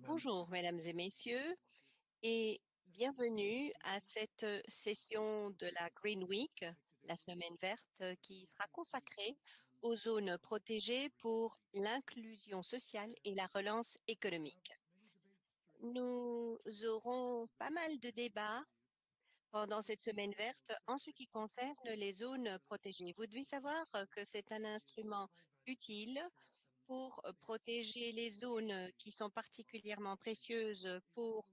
Bonjour, mesdames et messieurs, et bienvenue à cette session de la Green Week, la semaine verte, qui sera consacrée aux zones protégées pour l'inclusion sociale et la relance économique. Nous aurons pas mal de débats pendant cette semaine verte en ce qui concerne les zones protégées. Vous devez savoir que c'est un instrument utile pour protéger les zones qui sont particulièrement précieuses pour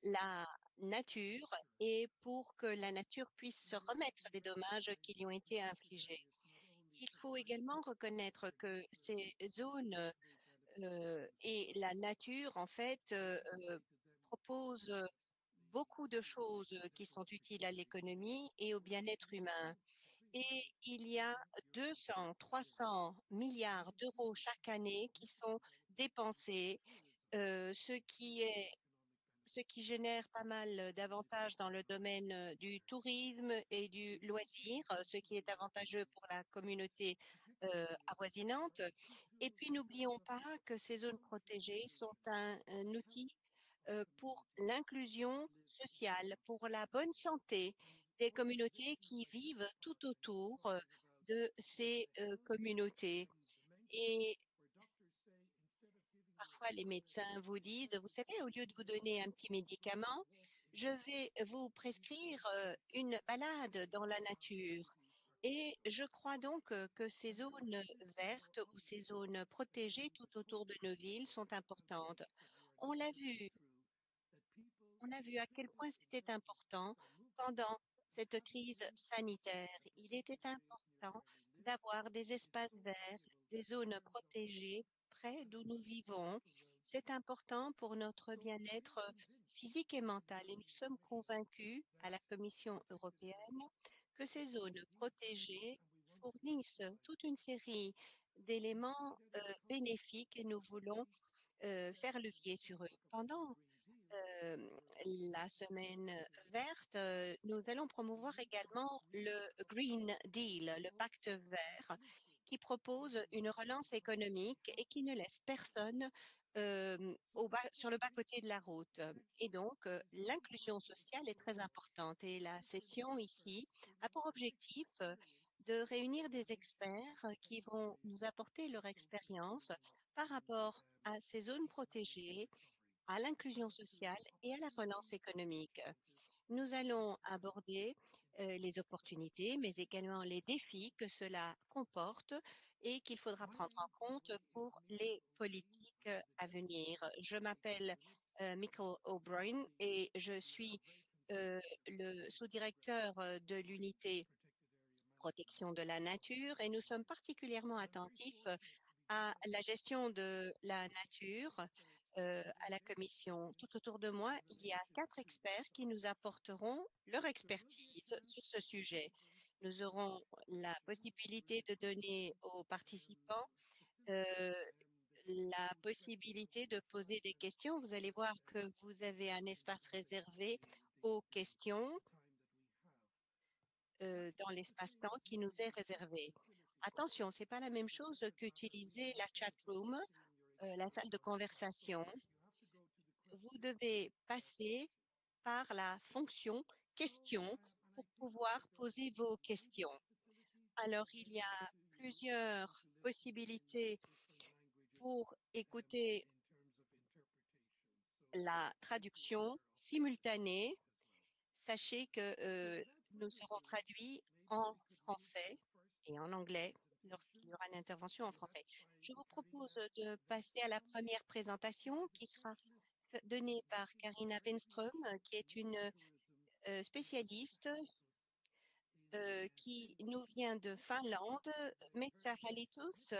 la nature et pour que la nature puisse se remettre des dommages qui lui ont été infligés. Il faut également reconnaître que ces zones et la nature, en fait, proposent beaucoup de choses qui sont utiles à l'économie et au bien-être humain. Et il y a 200, 300 milliards d'euros chaque année qui sont dépensés, ce qui génère pas mal d'avantages dans le domaine du tourisme et du loisir, ce qui est avantageux pour la communauté avoisinante. Et puis, n'oublions pas que ces zones protégées sont un outil pour l'inclusion sociale, pour la bonne santé des communautés qui vivent tout autour de ces communautés. Et parfois, les médecins vous disent, vous savez, au lieu de vous donner un petit médicament, je vais vous prescrire une balade dans la nature. Et je crois donc que ces zones vertes ou ces zones protégées tout autour de nos villes sont importantes. On l'a vu, on a vu à quel point c'était important pendant cette crise sanitaire. Il était important d'avoir des espaces verts, des zones protégées près d'où nous vivons. C'est important pour notre bien-être physique et mental. Et nous sommes convaincus à la Commission européenne que ces zones protégées fournissent toute une série d'éléments bénéfiques et nous voulons faire levier sur eux. Pendant euh, la semaine verte, nous allons promouvoir également le Green Deal, le pacte vert, qui propose une relance économique et qui ne laisse personne sur le bas-côté de la route. Et donc, l'inclusion sociale est très importante. Et la session ici a pour objectif de réunir des experts qui vont nous apporter leur expérience par rapport à ces zones protégées, à l'inclusion sociale et à la relance économique. Nous allons aborder les opportunités, mais également les défis que cela comporte et qu'il faudra prendre en compte pour les politiques à venir. Je m'appelle Michael O'Brien et je suis le sous-directeur de l'unité protection de la nature et nous sommes particulièrement attentifs à la gestion de la nature à la Commission. Tout autour de moi, il y a 4 experts qui nous apporteront leur expertise sur ce sujet. Nous aurons la possibilité de donner aux participants euh, la possibilité de poser des questions. Vous allez voir que vous avez un espace réservé aux questions dans l'espace-temps qui nous est réservé. Attention, ce n'est pas la même chose qu'utiliser la chat room, la salle de conversation. Vous devez passer par la fonction questions pour pouvoir poser vos questions. Alors, il y a plusieurs possibilités pour écouter la traduction simultanée. Sachez que nous serons traduits en français et en anglais lorsqu'il y aura une intervention en français. Je vous propose de passer à la première présentation qui sera donnée par Karina Wenström, qui est une spécialiste qui nous vient de Finlande. Metsähallitus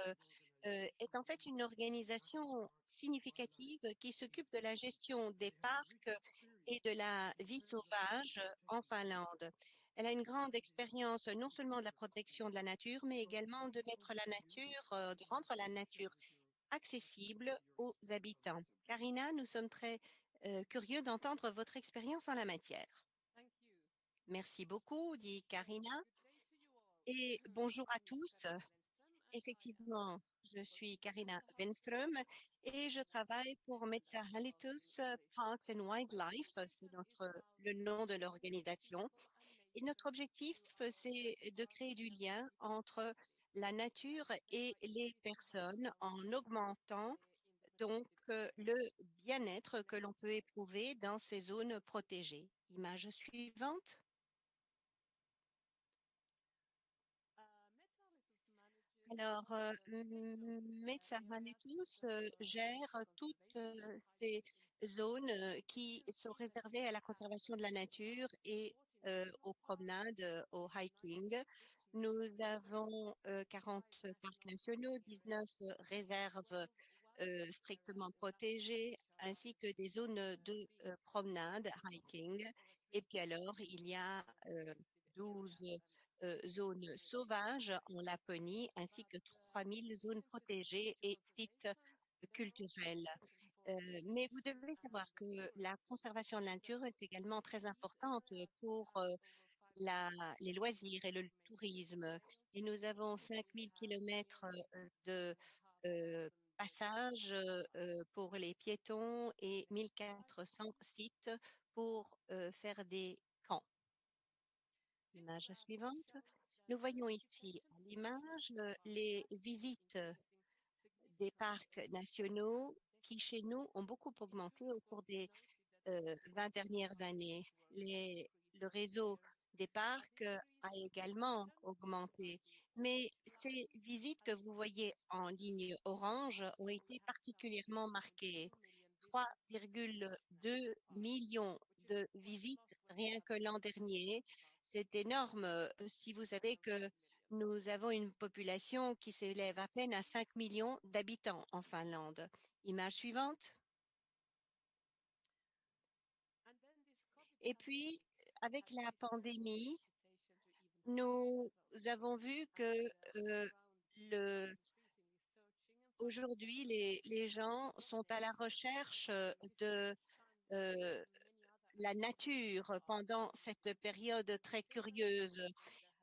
est en fait une organisation significative qui s'occupe de la gestion des parcs et de la vie sauvage en Finlande. Elle a une grande expérience non seulement de la protection de la nature, mais également de mettre la nature, de rendre la nature accessible aux habitants. Karina, nous sommes très curieux d'entendre votre expérience en la matière. Merci beaucoup, dit Karina. Et bonjour à tous. Effectivement, je suis Karina Wenström et je travaille pour Metsähallitus Parks and Wildlife, c'est le nom de l'organisation. Et notre objectif, c'est de créer du lien entre la nature et les personnes en augmentant donc le bien-être que l'on peut éprouver dans ces zones protégées. Image suivante. Alors, Metsähallitus gère toutes ces zones qui sont réservées à la conservation de la nature et aux promenades, au hiking. Nous avons 40 parcs nationaux, 19 réserves strictement protégées, ainsi que des zones de promenade, hiking. Et puis alors, il y a 12 zones sauvages en Laponie, ainsi que 3000 zones protégées et sites culturels. Mais vous devez savoir que la conservation de la nature est également très importante pour les loisirs et le tourisme. Et nous avons 5000 kilomètres de passages pour les piétons et 1400 sites pour faire des camps. Image suivante. Nous voyons ici à l'image les visites des parcs nationaux qui, chez nous, ont beaucoup augmenté au cours des 20 dernières années. Le réseau des parcs a également augmenté, mais ces visites que vous voyez en ligne orange ont été particulièrement marquées. 3,2 millions de visites rien que l'an dernier. C'est énorme si vous savez que nous avons une population qui s'élève à peine à 5 millions d'habitants en Finlande. Image suivante. Et puis, avec la pandémie, nous avons vu que euh, le, aujourd'hui, les gens sont à la recherche de euh, la nature pendant cette période très curieuse.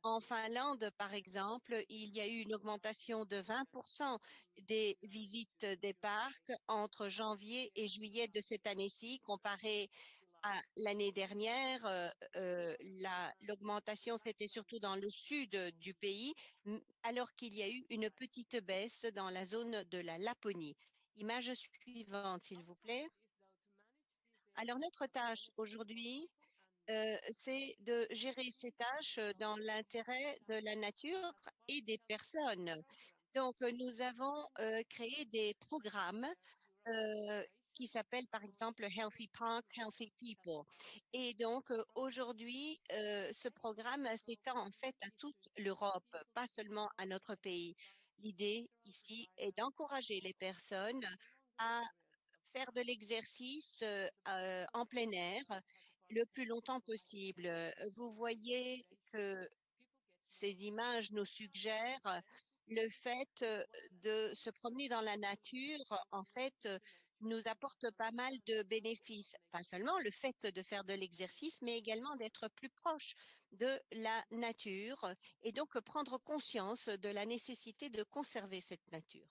En Finlande, par exemple, il y a eu une augmentation de 20% des visites des parcs entre janvier et juillet de cette année-ci, comparé à l'année dernière. L'augmentation, c'était surtout dans le sud du pays, alors qu'il y a eu une petite baisse dans la zone de la Laponie. Image suivante, s'il vous plaît. Alors, notre tâche aujourd'hui, c'est de gérer ces tâches dans l'intérêt de la nature et des personnes. Donc, nous avons créé des programmes euh, qui s'appellent par exemple Healthy Parks, Healthy People. Et donc, aujourd'hui, ce programme s'étend en fait à toute l'Europe, pas seulement à notre pays. L'idée ici est d'encourager les personnes à faire de l'exercice en plein air le plus longtemps possible. Vous voyez que ces images nous suggèrent le fait de se promener dans la nature, en fait, nous apporte pas mal de bénéfices. Pas seulement le fait de faire de l'exercice, mais également d'être plus proche de la nature et donc prendre conscience de la nécessité de conserver cette nature.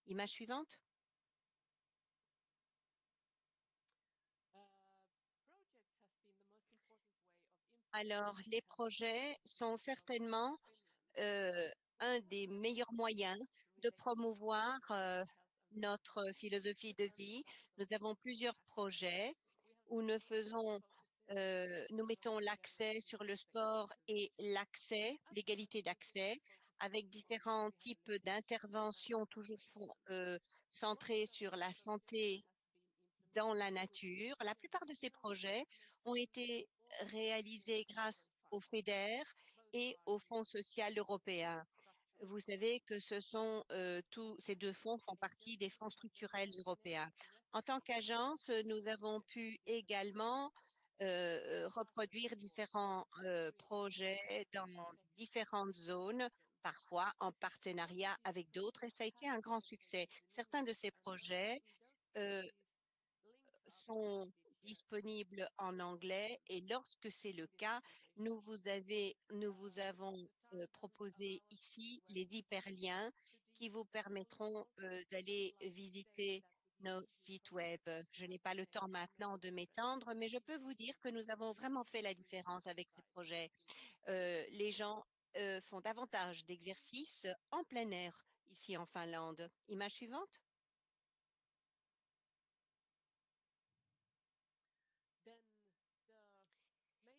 Image suivante. Alors, les projets sont certainement euh, un des meilleurs moyens de promouvoir notre philosophie de vie. Nous avons plusieurs projets où nous mettons l'accès sur le sport et l'égalité d'accès, avec différents types d'interventions toujours centrées sur la santé dans la nature. La plupart de ces projets ont été réalisés grâce au FEDER et au Fonds social européen. Vous savez que tous ces deux fonds font partie des fonds structurels européens. En tant qu'agence, nous avons pu également reproduire différents projets dans différentes zones, parfois en partenariat avec d'autres, et ça a été un grand succès. Certains de ces projets euh, sont disponibles en anglais et lorsque c'est le cas, nous vous avons proposé ici les hyperliens qui vous permettront d'aller visiter nos sites web. Je n'ai pas le temps maintenant de m'étendre, mais je peux vous dire que nous avons vraiment fait la différence avec ces projets. Les gens font davantage d'exercices en plein air ici en Finlande. Image suivante.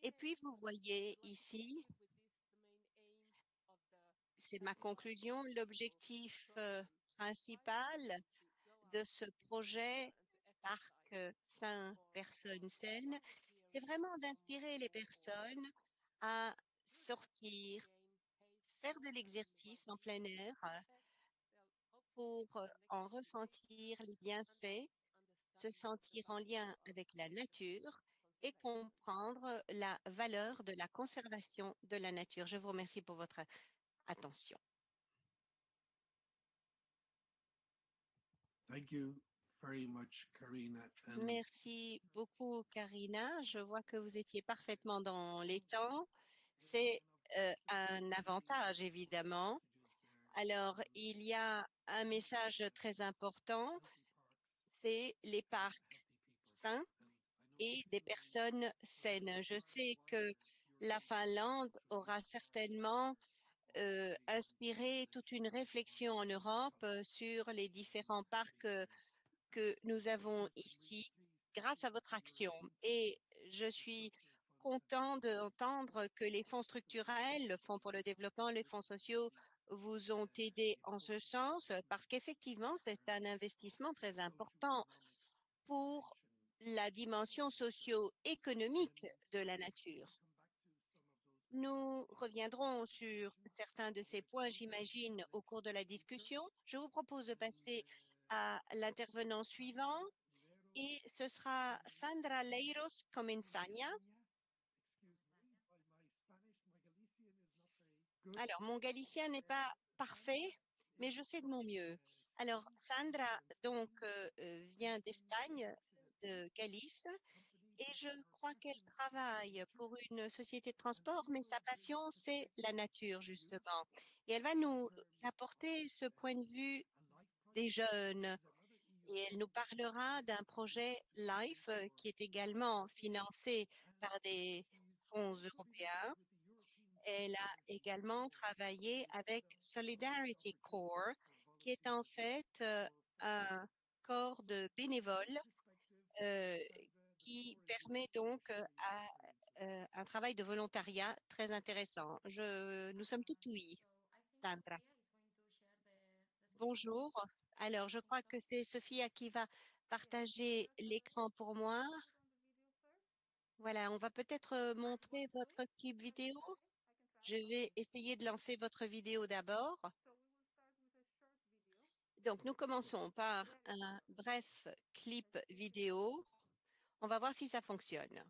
Et puis, vous voyez ici, c'est ma conclusion, l'objectif principal de ce projet Parc Sain Personnes Saines, c'est vraiment d'inspirer les personnes à sortir, faire de l'exercice en plein air pour en ressentir les bienfaits, se sentir en lien avec la nature et comprendre la valeur de la conservation de la nature. Je vous remercie pour votre attention. Thank you very much, Karina. Merci beaucoup, Karina. Je vois que vous étiez parfaitement dans les temps. C'est un avantage, évidemment. Alors, il y a un message très important, c'est les parcs sains et des personnes saines. Je sais que la Finlande aura certainement inspiré toute une réflexion en Europe sur les différents parcs que nous avons ici grâce à votre action. Et je suis content d'entendre que les fonds structurels, le Fonds pour le développement, les fonds sociaux vous ont aidé en ce sens parce qu'effectivement, c'est un investissement très important pour la dimension socio-économique de la nature. Nous reviendrons sur certains de ces points, j'imagine, au cours de la discussion. Je vous propose de passer à l'intervenant suivant et ce sera Sandra Leiros Comensagna. Alors, mon galicien n'est pas parfait, mais je fais de mon mieux. Alors, Sandra, donc, vient d'Espagne, de Galice, et je crois qu'elle travaille pour une société de transport, mais sa passion, c'est la nature, justement. Et elle va nous apporter ce point de vue des jeunes. Et elle nous parlera d'un projet LIFE qui est également financé par des fonds européens. Elle a également travaillé avec Solidarity Corps, qui est en fait un corps de bénévoles euh, qui permet donc un travail de volontariat très intéressant. Nous sommes tout oui, Sandra. Bonjour. Alors, je crois que c'est Sophia qui va partager l'écran pour moi. Voilà, on va peut-être montrer votre clip vidéo. Je vais essayer de lancer votre vidéo d'abord. Donc, nous commençons par un bref clip vidéo. On va voir si ça fonctionne.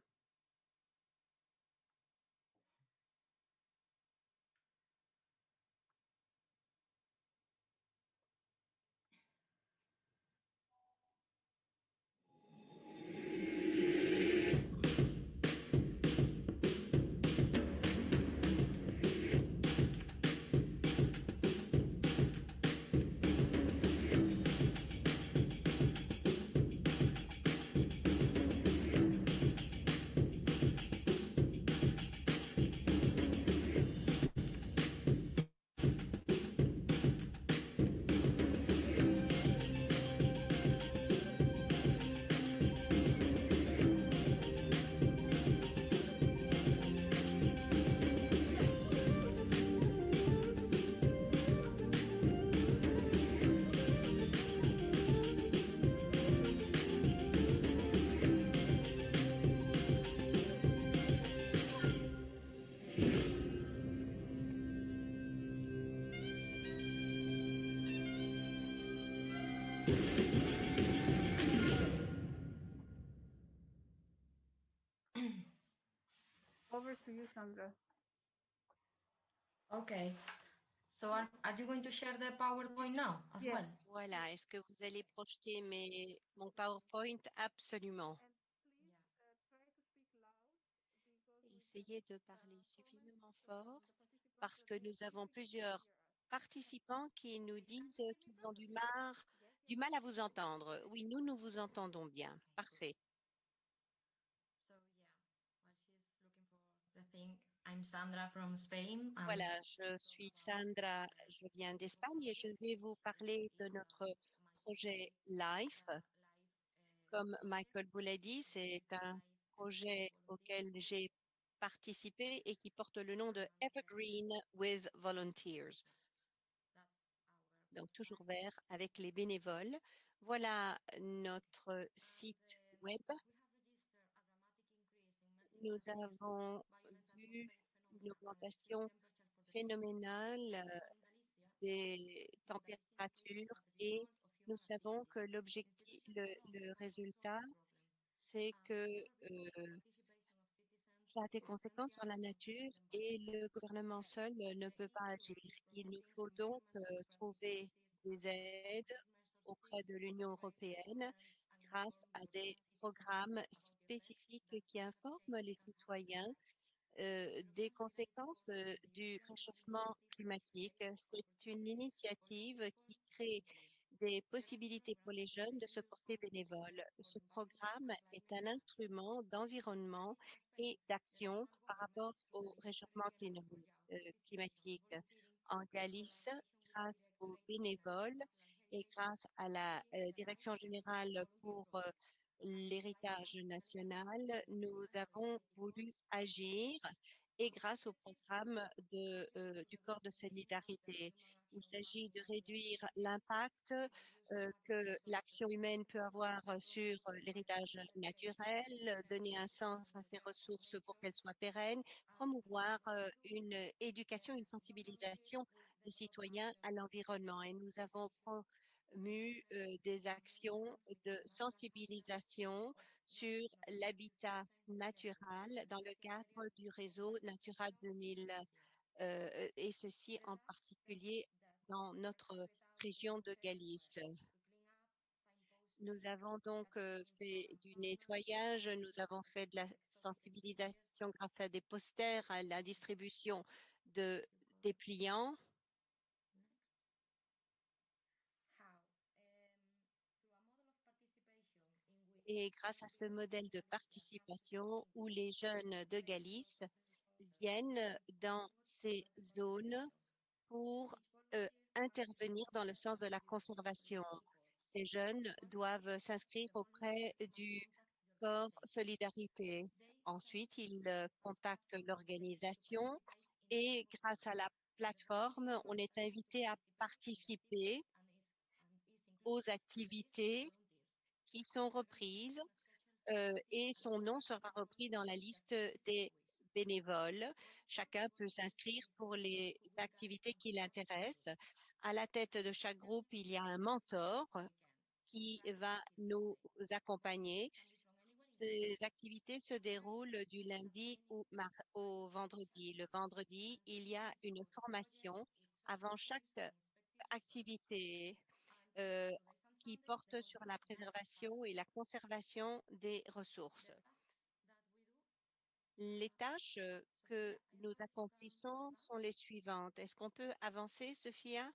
Over to you, Sandra. Okay. So are you going to share the PowerPoint now as Yes. well? Voilà, est-ce que vous allez projeter mon PowerPoint? Absolument. And please try to speak loud because Essayez de parler suffisamment fort parce que nous avons plusieurs participants qui nous disent qu'ils ont du mal à vous entendre. Oui, nous vous entendons bien. Parfait. So yeah, while she's looking for the thing, I'm Sandra from Spain. Voilà, je suis Sandra, je viens d'Espagne et je vais vous parler de notre projet LIFE. Comme Michael vous l'a dit, c'est un projet auquel j'ai participé et qui porte le nom de Evergreen with Volunteers. Donc toujours vert avec les bénévoles. Voilà notre site web. Nous avons vu une augmentation phénoménale des températures et nous savons que le résultat, c'est que ça a des conséquences sur la nature et le gouvernement seul ne peut pas agir. Il nous faut donc trouver des aides auprès de l'Union européenne grâce à des programmes spécifiques qui informent les citoyens des conséquences du réchauffement climatique. C'est une initiative qui crée des possibilités pour les jeunes de se porter bénévoles. Ce programme est un instrument d'environnement et d'action par rapport au réchauffement climatique. En Galice, grâce aux bénévoles et grâce à la Direction générale pour l'héritage national, nous avons voulu agir et grâce au programme du corps de solidarité. Il s'agit de réduire l'impact que l'action humaine peut avoir sur l'héritage naturel, donner un sens à ces ressources pour qu'elles soient pérennes, promouvoir une éducation, une sensibilisation des citoyens à l'environnement. Et nous avons des actions de sensibilisation sur l'habitat naturel dans le cadre du réseau Natura 2000 et ceci en particulier dans notre région de Galice. Nous avons donc fait du nettoyage, nous avons fait de la sensibilisation grâce à des posters, à la distribution de dépliants. Et grâce à ce modèle de participation où les jeunes de Galice viennent dans ces zones pour intervenir dans le sens de la conservation. Ces jeunes doivent s'inscrire auprès du corps Solidarité. Ensuite, ils contactent l'organisation et grâce à la plateforme, on est invité à participer aux activités qui sont reprises et son nom sera repris dans la liste des bénévoles. Chacun peut s'inscrire pour les activités qui l'intéressent. À la tête de chaque groupe, il y a un mentor qui va nous accompagner. Ces activités se déroulent du lundi au vendredi. Le vendredi, il y a une formation avant chaque activité euh, qui porte sur la préservation et la conservation des ressources. Les tâches que nous accomplissons sont les suivantes. Est-ce qu'on peut avancer, Sophia?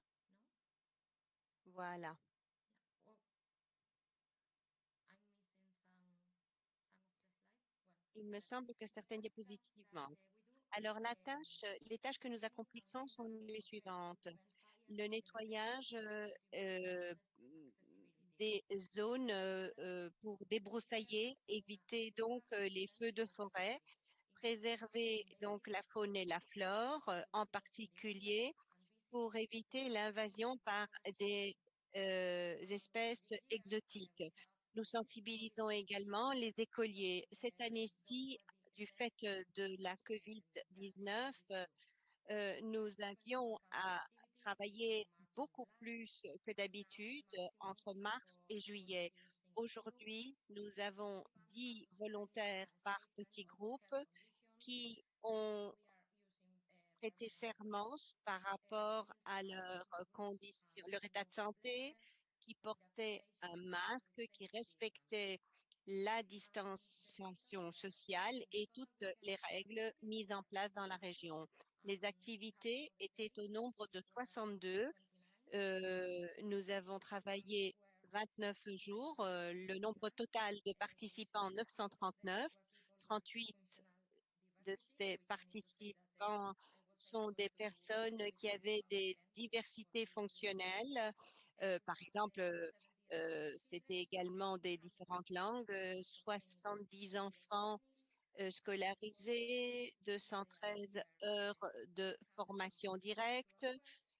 Voilà. Il me semble que certaines diapositives manquent. Alors, les tâches que nous accomplissons sont les suivantes. Le nettoyage des zones pour débroussailler, éviter donc les feux de forêt, préserver donc la faune et la flore, en particulier pour éviter l'invasion par des espèces exotiques. Nous sensibilisons également les écoliers. Cette année-ci, du fait de la COVID-19, nous avions à travailler beaucoup plus que d'habitude entre mars et juillet. Aujourd'hui, nous avons 10 volontaires par petit groupe qui ont prêté serment par rapport à leurs conditions, leur état de santé, qui portaient un masque, qui respectaient la distanciation sociale et toutes les règles mises en place dans la région. Les activités étaient au nombre de 62. Nous avons travaillé 29 jours. Le nombre total de participants, 939. 38 de ces participants sont des personnes qui avaient des diversités fonctionnelles. Par exemple, c'était également des différentes langues. 70 enfants scolarisés, 213 heures de formation directe.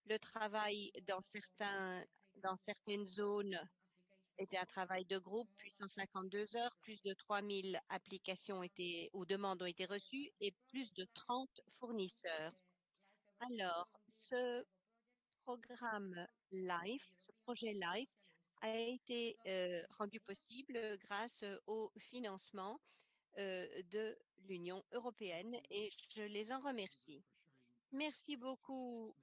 Le travail dans certaines zones était un travail de groupe, puis 152 heures, plus de 3000 applications ou demandes ont été reçues et plus de 30 fournisseurs. Alors, ce programme LIFE, ce projet LIFE a été rendu possible grâce au financement de l'Union européenne et je les en remercie. Merci beaucoup,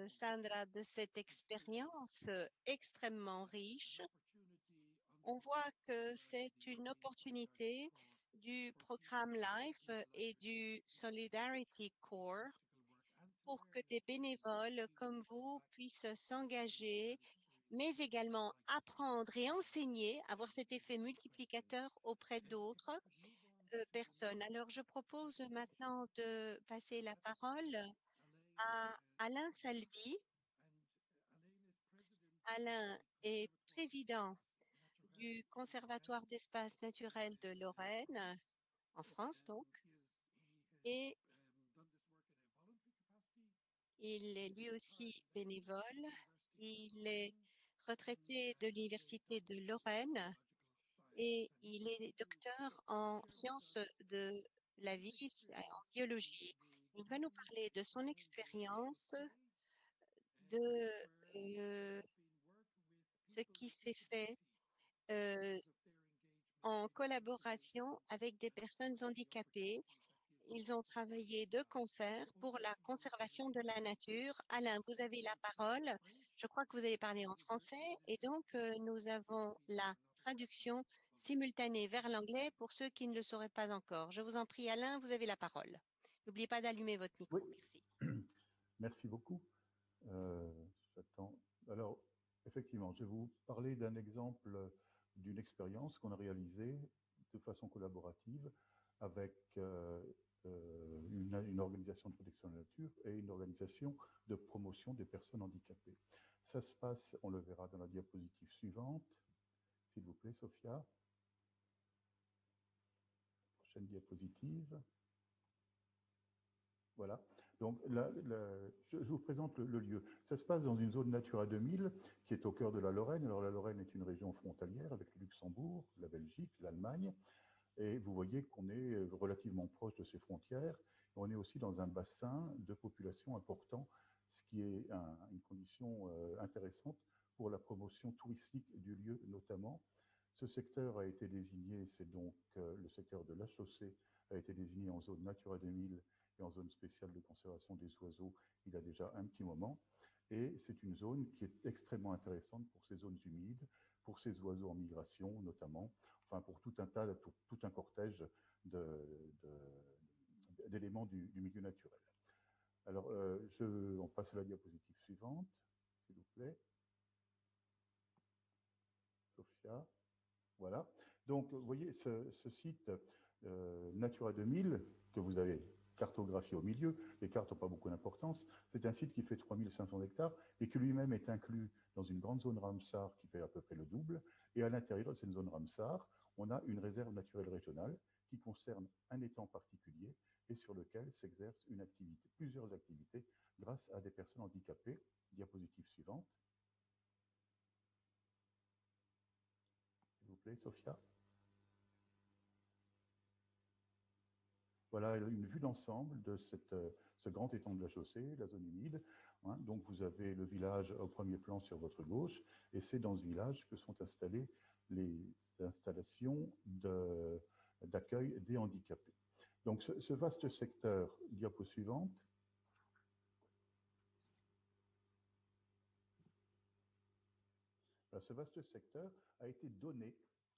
Sandra, de cette expérience extrêmement riche. On voit que c'est une opportunité du programme LIFE et du Solidarity Corps pour que des bénévoles comme vous puissent s'engager, mais également apprendre et enseigner, avoir cet effet multiplicateur auprès d'autres personnes. Alors, je propose maintenant de passer la parole à Alain Salvi. Alain est président du Conservatoire d'espaces naturels de Lorraine, en France donc, et il est lui aussi bénévole. Il est retraité de l'Université de Lorraine et il est docteur en sciences de la vie, en biologie. Il va nous parler de son expérience, de ce qui s'est fait en collaboration avec des personnes handicapées. Ils ont travaillé de concert pour la conservation de la nature. Alain, vous avez la parole. Je crois que vous allez parler en français et donc nous avons la traduction simultanée vers l'anglais pour ceux qui ne le sauraient pas encore. Je vous en prie, Alain, vous avez la parole. N'oubliez pas d'allumer votre micro. Oui. Merci. Merci beaucoup. J'attends. Alors, effectivement, je vais vous parler d'un exemple d'une expérience qu'on a réalisée de façon collaborative avec une organisation de protection de la nature et une organisation de promotion des personnes handicapées. Ça se passe, on le verra dans la diapositive suivante, s'il vous plaît, Sophia. Prochaine diapositive. Voilà. Donc, je vous présente le lieu. Ça se passe dans une zone Natura 2000 qui est au cœur de la Lorraine. Alors, la Lorraine est une région frontalière avec le Luxembourg, la Belgique, l'Allemagne. Et vous voyez qu'on est relativement proche de ces frontières. On est aussi dans un bassin de population important, ce qui est une condition intéressante pour la promotion touristique du lieu notamment. Ce secteur a été désigné, c'est donc le secteur de la chaussée, a été désigné en zone Natura 2000 et en zone spéciale de conservation des oiseaux il y a déjà un petit moment. Et c'est une zone qui est extrêmement intéressante pour ces zones humides, pour ces oiseaux en migration notamment, enfin pour tout un cortège d'éléments du milieu naturel. Alors, on passe à la diapositive suivante, s'il vous plaît. Sophia. Voilà. Donc, vous voyez, ce site Natura 2000 que vous avez cartographié au milieu, les cartes n'ont pas beaucoup d'importance, c'est un site qui fait 3500 hectares et qui lui-même est inclus dans une grande zone Ramsar qui fait à peu près le double. Et à l'intérieur de cette zone Ramsar, on a une réserve naturelle régionale qui concerne un étang particulier et sur lequel s'exercent plusieurs activités grâce à des personnes handicapées. Diapositive suivante. S'il vous plaît, Sophia. Voilà une vue d'ensemble de ce grand étang de la chaussée, la zone humide. Hein. Donc vous avez le village au premier plan sur votre gauche, et c'est dans ce village que sont installées les installations d'accueil des handicapés. Donc ce vaste secteur, diapo suivante. Ce vaste secteur a été donné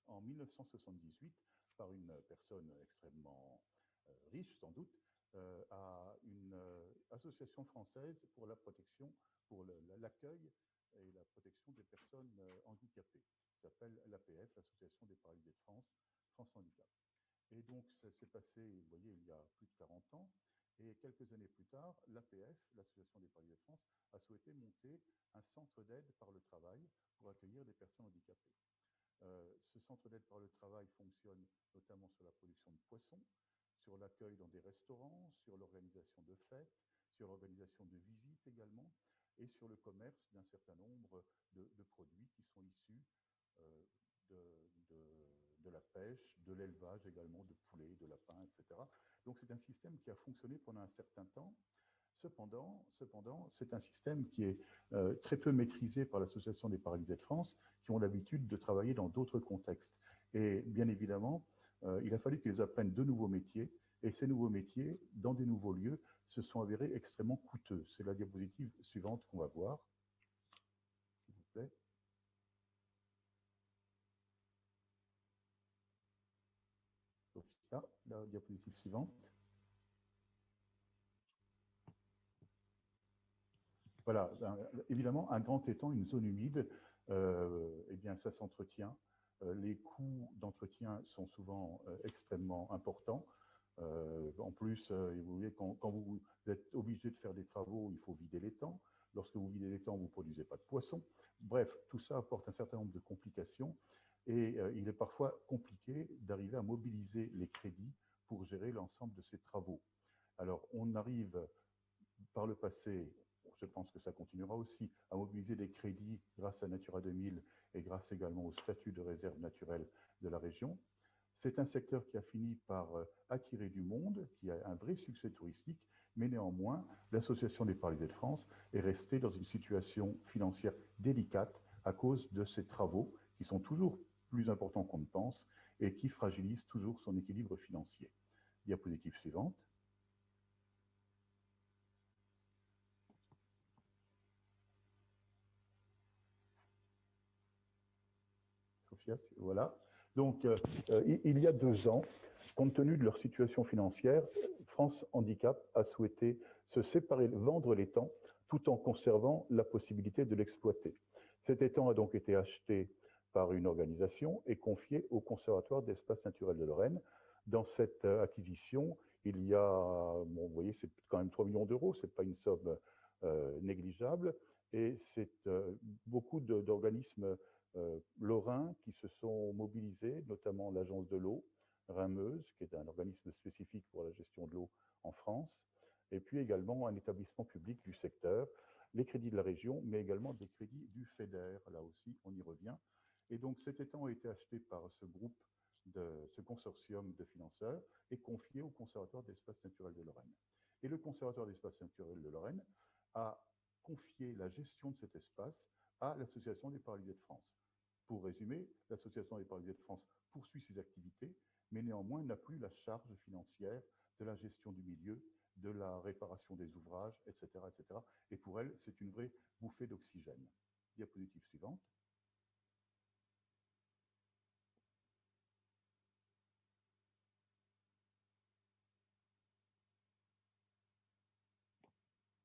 en 1978 par une personne extrêmement riche sans doute, à une association française pour la protection, pour l'accueil et la protection des personnes handicapées, qui s'appelle l'APF, l'Association des paralysés de France, France Handicap. Et donc, ça s'est passé, vous voyez, il y a plus de 40 ans. Et quelques années plus tard, l'APF, l'Association des paralysés de France, a souhaité monter un centre d'aide par le travail pour accueillir des personnes handicapées. Ce centre d'aide par le travail fonctionne notamment sur la production de poissons, sur l'accueil dans des restaurants, sur l'organisation de fêtes, sur l'organisation de visites également, et sur le commerce d'un certain nombre de produits qui sont issus de la pêche, de l'élevage également, de poulets, de lapins, etc. Donc c'est un système qui a fonctionné pendant un certain temps. Cependant, c'est un système qui est très peu maîtrisé par l'Association des paralysés de France, qui ont l'habitude de travailler dans d'autres contextes. Et bien évidemment, il a fallu qu'ils apprennent de nouveaux métiers, et ces nouveaux métiers, dans des nouveaux lieux, se sont avérés extrêmement coûteux. C'est la diapositive suivante qu'on va voir, s'il vous plaît. Sophia, la diapositive suivante. Voilà, évidemment, un grand étang, une zone humide, eh bien, ça s'entretient. Les coûts d'entretien sont souvent extrêmement importants. En plus, vous voyez, quand vous êtes obligé de faire des travaux, il faut vider l'étang. Lorsque vous videz l'étang, vous ne produisez pas de poissons. Bref, tout ça apporte un certain nombre de complications et il est parfois compliqué d'arriver à mobiliser les crédits pour gérer l'ensemble de ces travaux. Alors, on arrive par le passé, je pense que ça continuera aussi, à mobiliser des crédits grâce à Natura 2000 et grâce également au statut de réserve naturelle de la région. C'est un secteur qui a fini par attirer du monde, qui a un vrai succès touristique, mais néanmoins, l'Association des paralysés de France est restée dans une situation financière délicate à cause de ces travaux qui sont toujours plus importants qu'on ne pense et qui fragilisent toujours son équilibre financier. Diapositive suivante. Sophia, voilà. Donc, il y a 2 ans, compte tenu de leur situation financière, France Handicap a souhaité se séparer, vendre l'étang, tout en conservant la possibilité de l'exploiter. Cet étang a donc été acheté par une organisation et confié au Conservatoire d'espaces naturels de Lorraine. Dans cette acquisition, il y a, bon, vous voyez, c'est quand même 3 millions d'euros, c'est pas une somme négligeable, et c'est beaucoup d'organismes lorrains qui se sont mobilisés, notamment l'Agence de l'eau, Rhin-Meuse, qui est un organisme spécifique pour la gestion de l'eau en France, et puis également un établissement public du secteur, les crédits de la région, mais également des crédits du FEDER, là aussi, on y revient. Et donc cet étang a été acheté par ce groupe, ce consortium de financeurs, et confié au Conservatoire d'espaces naturels de Lorraine. Et le Conservatoire d'espaces naturels de Lorraine a confié la gestion de cet espace à l'Association des paralysés de France. Pour résumer, l'Association des paralysés de France poursuit ses activités, mais néanmoins n'a plus la charge financière de la gestion du milieu, de la réparation des ouvrages, etc. etc. Et pour elle, c'est une vraie bouffée d'oxygène. Diapositive suivante.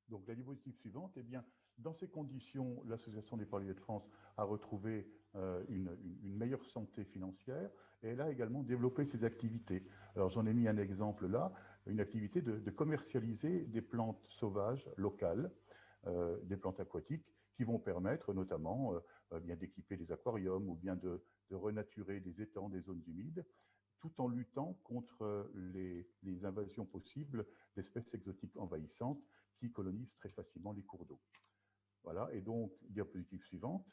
Donc la diapositive suivante, eh bien, dans ces conditions, l'Association des paralysés de France a retrouvé une meilleure santé financière et elle a également développé ses activités. Alors j'en ai mis un exemple là, une activité de commercialiser des plantes sauvages locales, des plantes aquatiques qui vont permettre notamment bien d'équiper des aquariums ou bien de renaturer des étangs, des zones humides, tout en luttant contre les invasions possibles d'espèces exotiques envahissantes qui colonisent très facilement les cours d'eau. Voilà, et donc, diapositive suivante.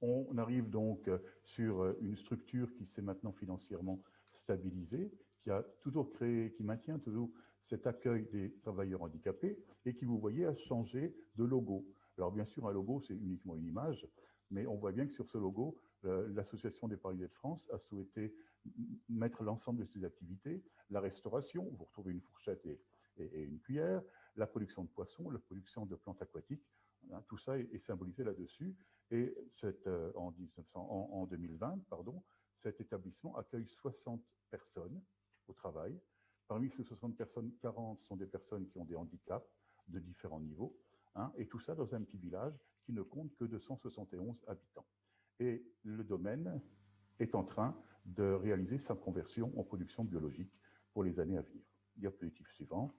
On arrive donc sur une structure qui s'est maintenant financièrement stabilisée, qui a toujours créé, qui maintient toujours cet accueil des travailleurs handicapés et qui, vous voyez, a changé de logo. Alors bien sûr, un logo, c'est uniquement une image, mais on voit bien que sur ce logo, l'Association des paralysés de France a souhaité mettre l'ensemble de ses activités, la restauration, vous retrouvez une fourchette et une cuillère, la production de poissons, la production de plantes aquatiques, hein, tout ça est symbolisé là-dessus. Et en 2020, pardon, cet établissement accueille 60 personnes au travail. Parmi ces 60 personnes, 40 sont des personnes qui ont des handicaps de différents niveaux, hein, et tout ça dans un petit village qui ne compte que 271 habitants. Et le domaine est en train de réaliser sa conversion en production biologique pour les années à venir. Diapositive suivante.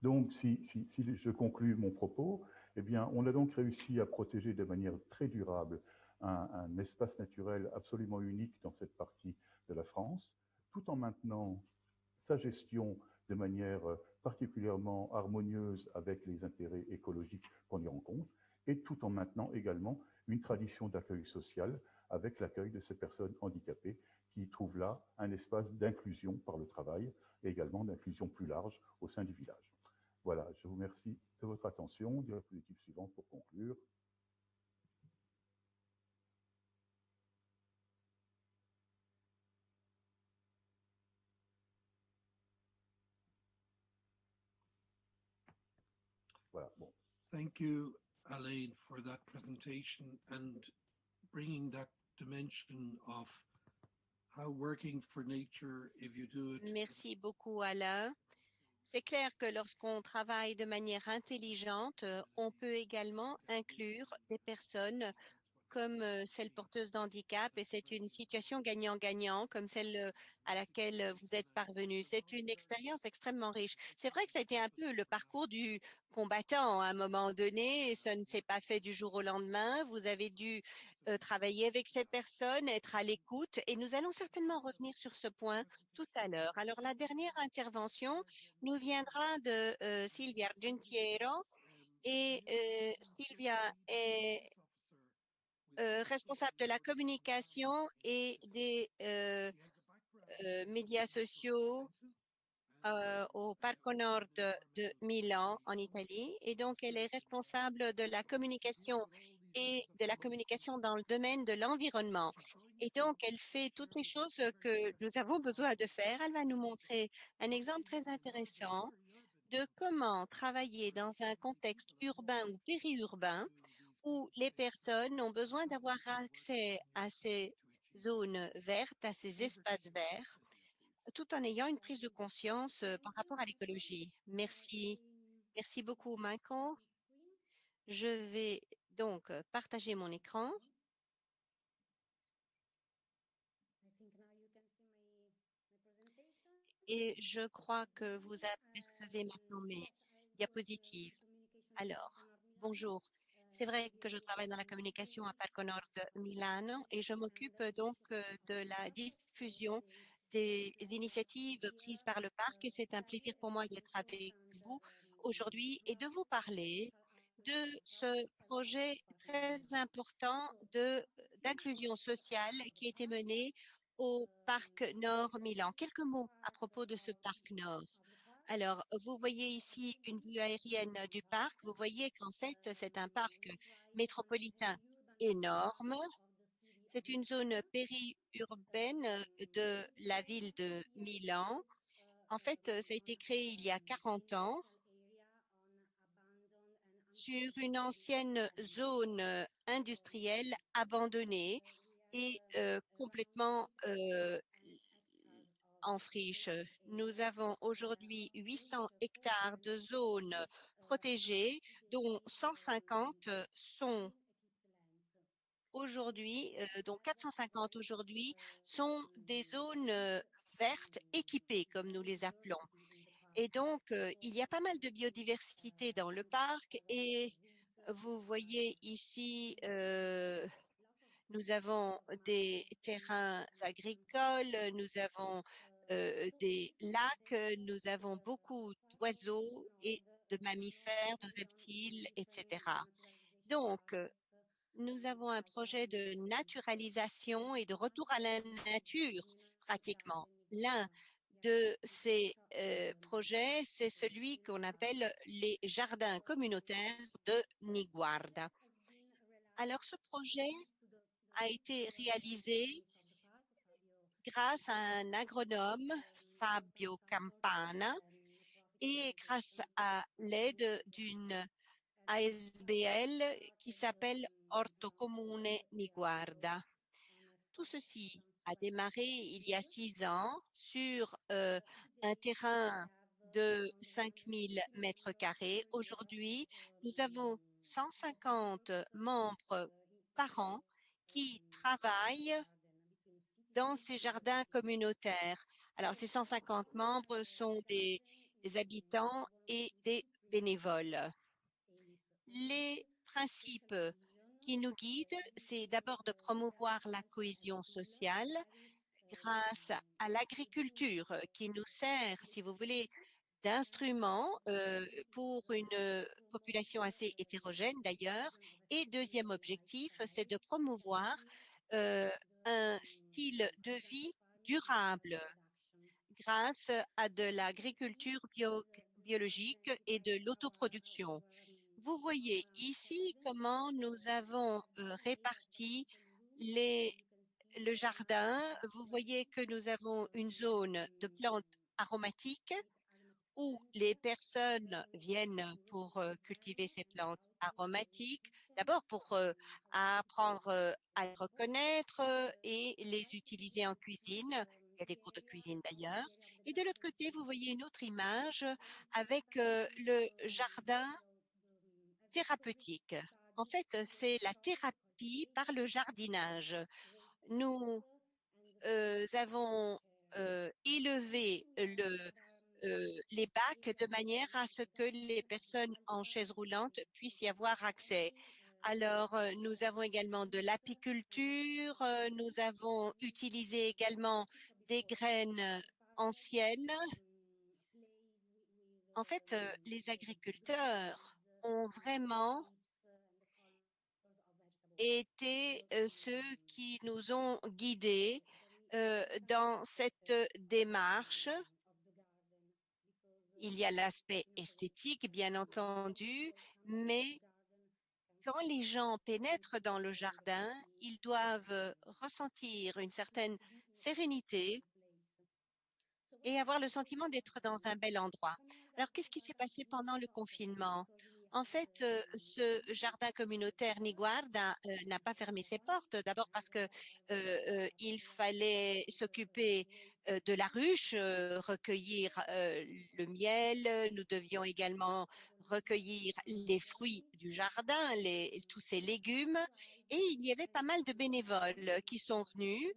Donc, si je conclue mon propos, eh bien, on a donc réussi à protéger de manière très durable un espace naturel absolument unique dans cette partie de la France, tout en maintenant sa gestion de manière particulièrement harmonieuse avec les intérêts écologiques qu'on y rencontre, et tout en maintenant également une tradition d'accueil social avec l'accueil de ces personnes handicapées qui trouvent là un espace d'inclusion par le travail et également d'inclusion plus large au sein du village. Voilà, je vous remercie de votre attention. Diapositive suivante pour conclure. Voilà, bon. Thank you, Alain, for that presentation and bringing that dimension of how working for nature, if you do it. Merci beaucoup, Alain. C'est clair que lorsqu'on travaille de manière intelligente, on peut également inclure des personnes comme celle porteuse d'handicap, et c'est une situation gagnant-gagnant comme celle à laquelle vous êtes parvenu. C'est une expérience extrêmement riche. C'est vrai que ça a été un peu le parcours du combattant à un moment donné, et ça ne s'est pas fait du jour au lendemain. Vous avez dû travailler avec ces personnes, être à l'écoute, et nous allons certainement revenir sur ce point tout à l'heure. Alors, la dernière intervention nous viendra de Silvia Argentiero, et Silvia est responsable de la communication et des médias sociaux au Parco Nord de Milan, en Italie. Et donc, elle est responsable de la communication et de la communication dans le domaine de l'environnement. Et donc, elle fait toutes les choses que nous avons besoin de faire. Elle va nous montrer un exemple très intéressant de comment travailler dans un contexte urbain ou périurbain où les personnes ont besoin d'avoir accès à ces zones vertes, à ces espaces verts, tout en ayant une prise de conscience par rapport à l'écologie. Merci. Merci beaucoup, Michael. Je vais donc partager mon écran. Et je crois que vous apercevez maintenant mes diapositives. Alors, bonjour. C'est vrai que je travaille dans la communication à Parco Nord de Milano et je m'occupe donc de la diffusion des initiatives prises par le parc, et c'est un plaisir pour moi d'être avec vous aujourd'hui et de vous parler de ce projet très important d'inclusion sociale qui a été mené au Parc Nord Milan. Quelques mots à propos de ce Parc Nord. Alors, vous voyez ici une vue aérienne du parc. Vous voyez qu'en fait, c'est un parc métropolitain énorme. C'est une zone périurbaine de la ville de Milan. En fait, ça a été créé il y a 40 ans sur une ancienne zone industrielle abandonnée et complètement en friche. Nous avons aujourd'hui 800 hectares de zones protégées, dont 150 sont aujourd'hui, dont 450 aujourd'hui sont des zones vertes équipées, comme nous les appelons. Et donc, il y a pas mal de biodiversité dans le parc, et vous voyez ici, nous avons des terrains agricoles, nous avons des lacs, nous avons beaucoup d'oiseaux et de mammifères, de reptiles, etc. Donc, nous avons un projet de naturalisation et de retour à la nature, pratiquement. L'un de ces projets, c'est celui qu'on appelle les jardins communautaires de Niguarda. Alors, ce projet a été réalisé grâce à un agronome, Fabio Campana, et grâce à l'aide d'une ASBL qui s'appelle Orto Comune Niguarda. Tout ceci a démarré il y a 6 ans sur un terrain de 5000 mètres carrés. Aujourd'hui, nous avons 150 membres par an qui travaillent dans ces jardins communautaires. Alors, ces 150 membres sont des habitants et des bénévoles. Les principes qui nous guident, c'est d'abord de promouvoir la cohésion sociale grâce à l'agriculture qui nous sert, si vous voulez, d'instrument pour une population assez hétérogène d'ailleurs. Et deuxième objectif, c'est de promouvoir euh, un style de vie durable grâce à de l'agriculture biologique et de l'autoproduction. Vous voyez ici comment nous avons réparti le jardin. Vous voyez que nous avons une zone de plantes aromatiques où les personnes viennent pour cultiver ces plantes aromatiques, d'abord pour apprendre à les reconnaître et les utiliser en cuisine. Il y a des cours de cuisine d'ailleurs. Et de l'autre côté, vous voyez une autre image avec le jardin thérapeutique. En fait, c'est la thérapie par le jardinage. Nous avons élevé les bacs de manière à ce que les personnes en chaise roulante puissent y avoir accès. Alors, nous avons également de l'apiculture, nous avons utilisé également des graines anciennes. En fait, les agriculteurs ont vraiment été ceux qui nous ont guidés dans cette démarche. Il y a l'aspect esthétique, bien entendu, mais quand les gens pénètrent dans le jardin, ils doivent ressentir une certaine sérénité et avoir le sentiment d'être dans un bel endroit. Alors, qu'est-ce qui s'est passé pendant le confinement? En fait, ce jardin communautaire Niguarda n'a pas fermé ses portes. D'abord parce que il fallait s'occuper de la ruche, recueillir le miel. Nous devions également recueillir les fruits du jardin, tous ces légumes. Et il y avait pas mal de bénévoles qui sont venus.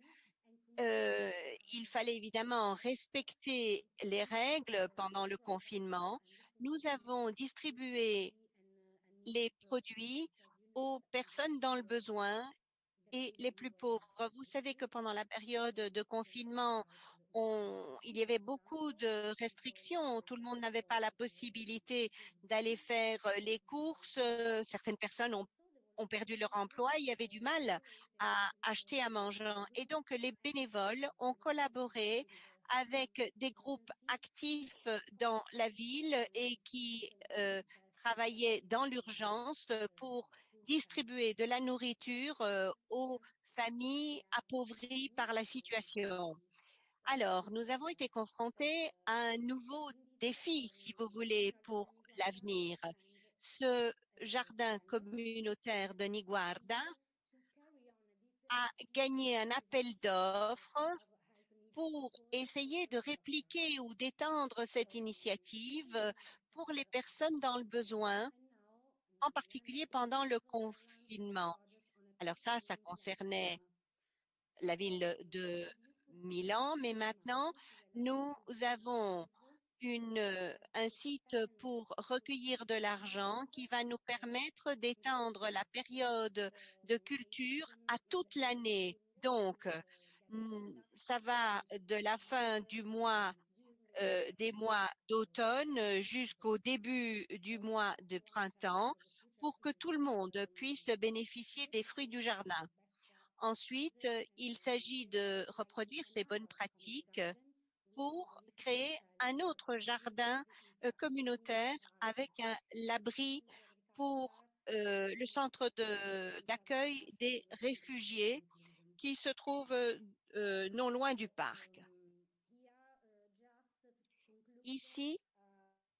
Il fallait évidemment respecter les règles pendant le confinement. Nous avons distribué les produits aux personnes dans le besoin et les plus pauvres. Vous savez que pendant la période de confinement, il y avait beaucoup de restrictions. Tout le monde n'avait pas la possibilité d'aller faire les courses. Certaines personnes ont perdu leur emploi. Il y avait du mal à acheter à manger. Et donc, les bénévoles ont collaboré avec des groupes actifs dans la ville et qui travaillaient dans l'urgence pour distribuer de la nourriture aux familles appauvries par la situation. Alors, nous avons été confrontés à un nouveau défi, si vous voulez, pour l'avenir. Ce jardin communautaire de Niguarda a gagné un appel d'offres pour essayer de répliquer ou d'étendre cette initiative pour les personnes dans le besoin, en particulier pendant le confinement. Alors ça concernait la ville de Milan, mais maintenant, nous avons un site pour recueillir de l'argent qui va nous permettre d'étendre la période de culture à toute l'année. Donc, ça va de la fin du mois des mois d'automne jusqu'au début du mois de printemps pour que tout le monde puisse bénéficier des fruits du jardin. Ensuite, il s'agit de reproduire ces bonnes pratiques pour créer un autre jardin communautaire avec l'abri pour le centre d'accueil des réfugiés qui se trouve non loin du parc. Ici,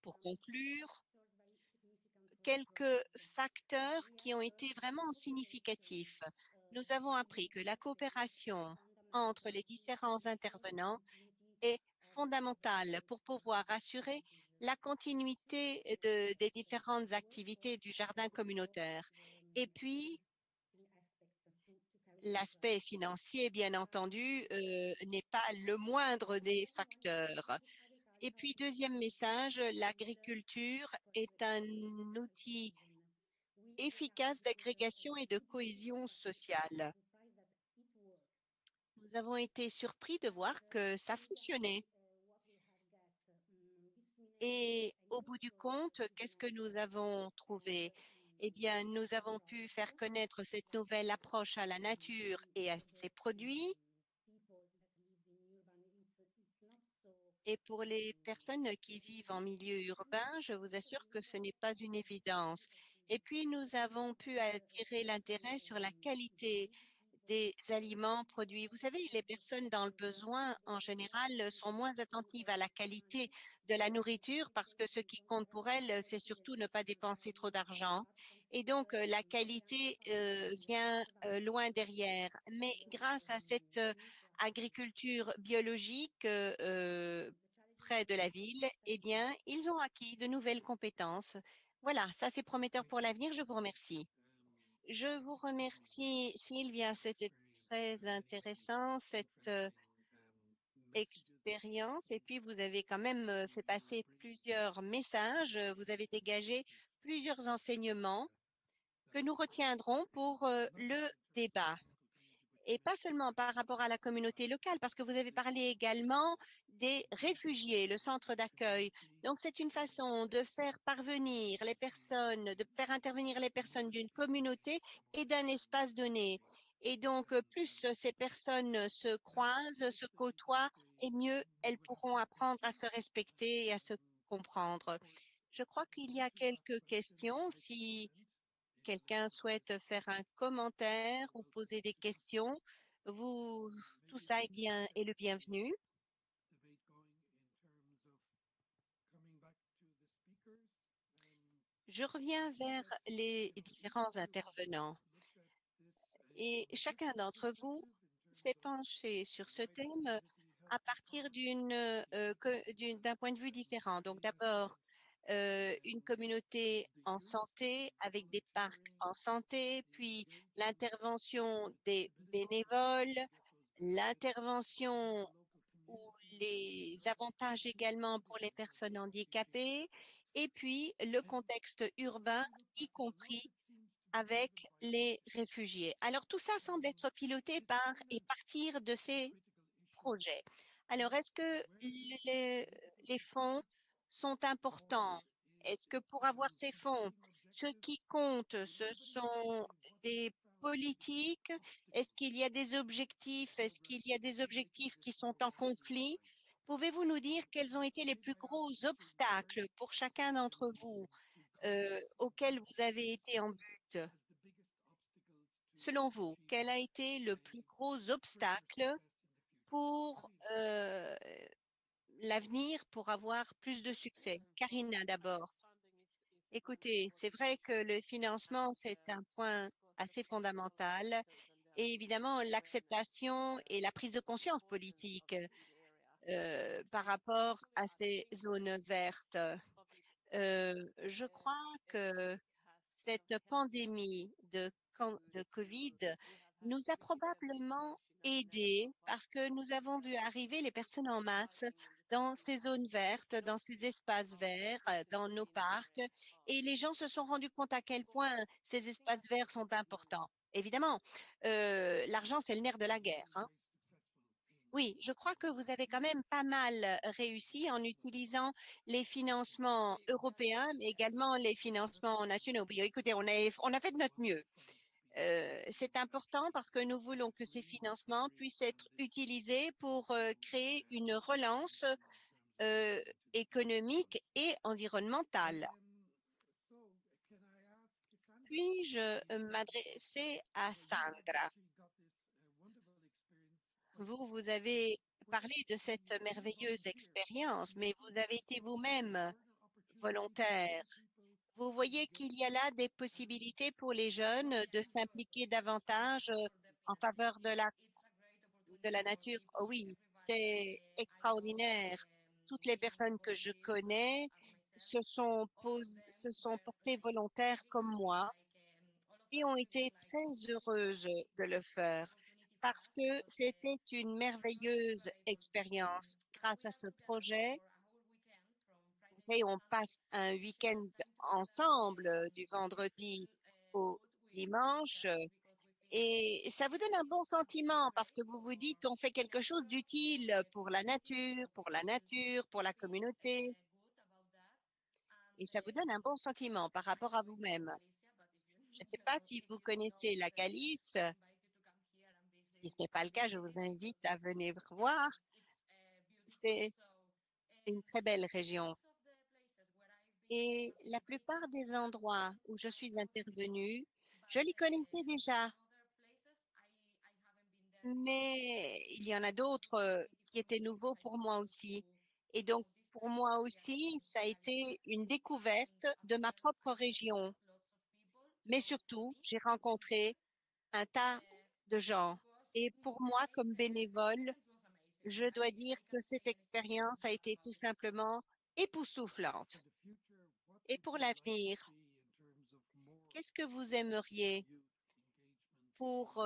Pour conclure, quelques facteurs qui ont été vraiment significatifs. Nous avons appris que la coopération entre les différents intervenants est fondamentale pour pouvoir assurer la continuité des différentes activités du jardin communautaire. Et puis, l'aspect financier, bien entendu, n'est pas le moindre des facteurs. Et puis, deuxième message, l'agriculture est un outil efficace d'agrégation et de cohésion sociale. Nous avons été surpris de voir que ça fonctionnait. Et au bout du compte, qu'est-ce que nous avons trouvé? Eh bien, nous avons pu faire connaître cette nouvelle approche à la nature et à ses produits. Et pour les personnes qui vivent en milieu urbain, je vous assure que ce n'est pas une évidence. Et puis, nous avons pu attirer l'intérêt sur la qualité des aliments produits. Vous savez, les personnes dans le besoin, en général, sont moins attentives à la qualité de la nourriture parce que ce qui compte pour elles, c'est surtout ne pas dépenser trop d'argent. Et donc, la qualité vient loin derrière. Mais grâce à cette agriculture biologique près de la ville, eh bien, ils ont acquis de nouvelles compétences. Voilà, ça c'est prometteur pour l'avenir. Je vous remercie. Je vous remercie, Sylvia. C'était très intéressant, cette expérience. Et puis, vous avez quand même fait passer plusieurs messages. Vous avez dégagé plusieurs enseignements que nous retiendrons pour le débat. Et pas seulement par rapport à la communauté locale, parce que vous avez parlé également des réfugiés, le centre d'accueil. Donc, c'est une façon de faire parvenir les personnes, de faire intervenir les personnes d'une communauté et d'un espace donné. Et donc, plus ces personnes se croisent, se côtoient, et mieux elles pourront apprendre à se respecter et à se comprendre. Je crois qu'il y a quelques questions. Si quelqu'un souhaite faire un commentaire ou poser des questions, vous, tout ça est bien est le bienvenu. Je reviens vers les différents intervenants et chacun d'entre vous s'est penché sur ce thème à partir d'un point de vue différent. Donc d'abord, une communauté en santé avec des parcs en santé, puis l'intervention des bénévoles, l'intervention ou les avantages également pour les personnes handicapées, et puis le contexte urbain, y compris avec les réfugiés. Alors tout ça semble être piloté par et partir de ces projets. Alors, est-ce que les fonds sont importants? Est-ce que pour avoir ces fonds, ce qui compte, ce sont des politiques? Est-ce qu'il y a des objectifs? Est-ce qu'il y a des objectifs qui sont en conflit? Pouvez-vous nous dire quels ont été les plus gros obstacles pour chacun d'entre vous auxquels vous avez été en but? Selon vous, quel a été le plus gros obstacle pour l'avenir pour avoir plus de succès? Karina d'abord. Écoutez, c'est vrai que le financement, c'est un point assez fondamental et évidemment l'acceptation et la prise de conscience politique par rapport à ces zones vertes. Je crois que cette pandémie de COVID nous a probablement aidés parce que nous avons vu arriver les personnes en masse dans ces zones vertes, dans ces espaces verts, dans nos parcs, et les gens se sont rendus compte à quel point ces espaces verts sont importants. Évidemment, l'argent, c'est le nerf de la guerre, hein. Oui, je crois que vous avez quand même pas mal réussi en utilisant les financements européens, mais également les financements nationaux. Puis, écoutez, on a fait de notre mieux. C'est important parce que nous voulons que ces financements puissent être utilisés pour créer une relance euh, économique et environnementale. Puis-je m'adresser à Sandra? Vous avez parlé de cette merveilleuse expérience, mais vous avez été vous-même volontaires. Vous voyez qu'il y a là des possibilités pour les jeunes de s'impliquer davantage en faveur de la nature. Oh oui, c'est extraordinaire. Toutes les personnes que je connais se sont portées volontaires comme moi et ont été très heureuses de le faire parce que c'était une merveilleuse expérience. Grâce à ce projet, vous savez, on passe un week-end ensemble du vendredi au dimanche et ça vous donne un bon sentiment parce que vous vous dites on fait quelque chose d'utile pour la communauté et ça vous donne un bon sentiment par rapport à vous-même. Je ne sais pas si vous connaissez la Galice. Si ce n'est pas le cas, je vous invite à venir voir. C'est une très belle région. Et la plupart des endroits où je suis intervenue, je les connaissais déjà, mais il y en a d'autres qui étaient nouveaux pour moi aussi. Et donc, pour moi aussi, ça a été une découverte de ma propre région. Mais surtout, j'ai rencontré un tas de gens. Et pour moi, comme bénévole, je dois dire que cette expérience a été tout simplement époustouflante. Et pour l'avenir, qu'est-ce que vous aimeriez pour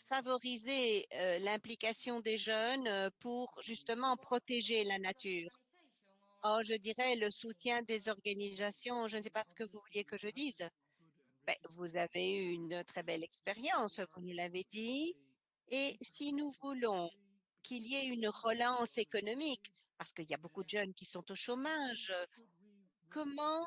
favoriser l'implication des jeunes pour justement protéger la nature? Oh, je dirais le soutien des organisations. Je ne sais pas ce que vous vouliez que je dise. Ben, vous avez eu une très belle expérience, vous nous l'avez dit. Et si nous voulons qu'il y ait une relance économique, parce qu'il y a beaucoup de jeunes qui sont au chômage, comment,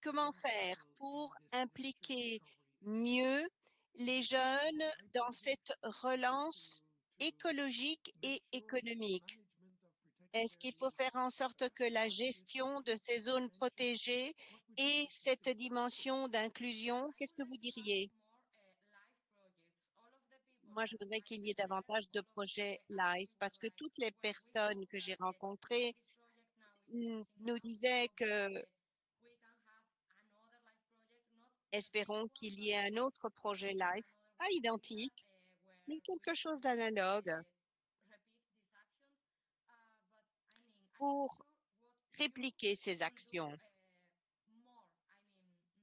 comment faire pour impliquer mieux les jeunes dans cette relance écologique et économique? Est-ce qu'il faut faire en sorte que la gestion de ces zones protégées ait cette dimension d'inclusion? Qu'est-ce que vous diriez? Moi, je voudrais qu'il y ait davantage de projets live parce que toutes les personnes que j'ai rencontrées nous disaient que espérons qu'il y ait un autre projet live, pas identique, mais quelque chose d'analogue pour répliquer ces actions.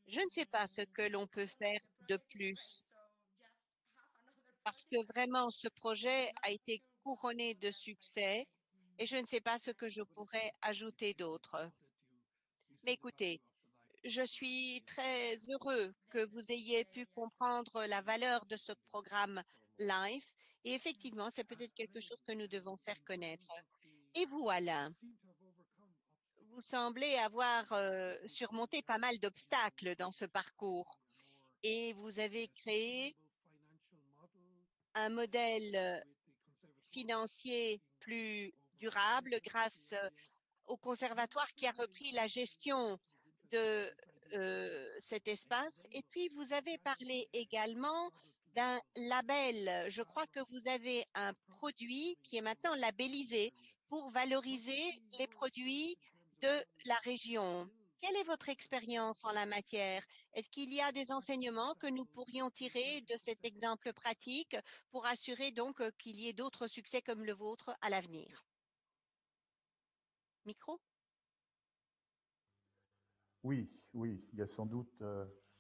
Je ne sais pas ce que l'on peut faire de plus parce que vraiment ce projet a été couronné de succès et je ne sais pas ce que je pourrais ajouter d'autre. Mais écoutez, je suis très heureux que vous ayez pu comprendre la valeur de ce programme LIFE et effectivement, c'est peut-être quelque chose que nous devons faire connaître. Et vous, Alain, vous semblez avoir surmonté pas mal d'obstacles dans ce parcours et vous avez créé un modèle financier plus durable grâce au conservatoire qui a repris la gestion de cet espace. Et puis, vous avez parlé également d'un label. Je crois que vous avez un produit qui est maintenant labellisé pour valoriser les produits de la région. Quelle est votre expérience en la matière? Est-ce qu'il y a des enseignements que nous pourrions tirer de cet exemple pratique pour assurer donc qu'il y ait d'autres succès comme le vôtre à l'avenir? Micro? Oui, oui, il y a sans doute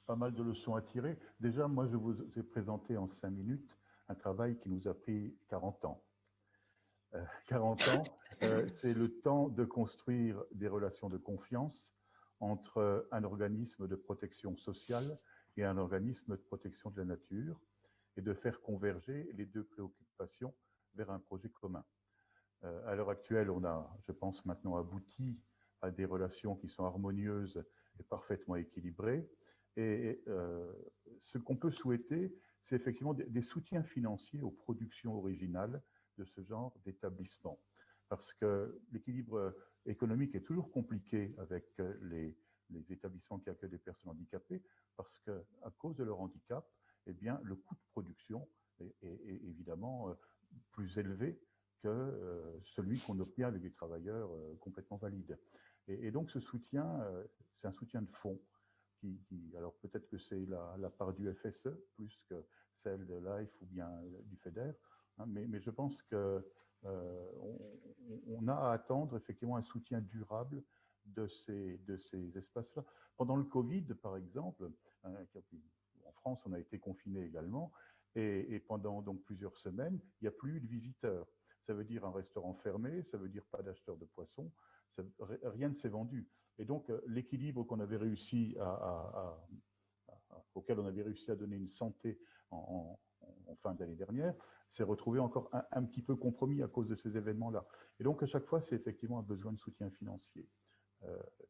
pas mal de leçons à tirer. Déjà, moi, je vous ai présenté en 5 minutes un travail qui nous a pris 40 ans. 40 ans, c'est le temps de construire des relations de confiance entre un organisme de protection sociale et un organisme de protection de la nature et de faire converger les deux préoccupations vers un projet commun. À l'heure actuelle, on a, je pense, maintenant abouti à des relations qui sont harmonieuses et parfaitement équilibrées. Et ce qu'on peut souhaiter, c'est effectivement des soutiens financiers aux productions originales de ce genre d'établissement. Parce que l'équilibre économique est toujours compliqué avec les établissements qui accueillent des personnes handicapées, parce qu'à cause de leur handicap, eh bien, le coût de production est évidemment plus élevé que celui qu'on obtient avec des travailleurs complètement valides. Et donc ce soutien, c'est un soutien de fond. Alors peut-être que c'est la part du FSE plus que celle de l'AIF ou bien du FEDER, hein, mais je pense que on a à attendre effectivement un soutien durable de ces espaces-là. Pendant le Covid, par exemple, hein, en France, on a été confinés également, et pendant donc plusieurs semaines, il n'y a plus eu de visiteurs. Ça veut dire un restaurant fermé, ça veut dire pas d'acheteurs de poissons, rien ne s'est vendu. Et donc, l'équilibre qu'on avait réussi auquel on avait réussi à donner une santé en fin d'année dernière, s'est retrouvé encore un petit peu compromis à cause de ces événements-là. Et donc, à chaque fois, c'est effectivement un besoin de soutien financier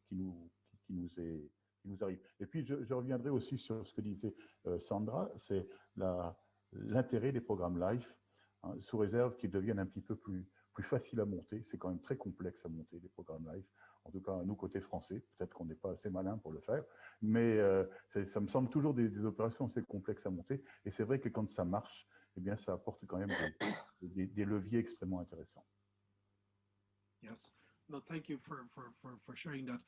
qui nous arrive. Et puis, je reviendrai aussi sur ce que disait Sandra, c'est l'intérêt des programmes LIFE, hein, sous réserve qu'ils deviennent un petit peu plus faciles à monter. C'est quand même très complexe à monter, les programmes LIFE. En tout cas, nous, côté français, peut-être qu'on n'est pas assez malin pour le faire, mais ça me semble toujours des opérations assez complexes à monter. Et c'est vrai que quand ça marche, eh bien, ça apporte quand même des leviers extrêmement intéressants. Yes. No, thank you for sharing that.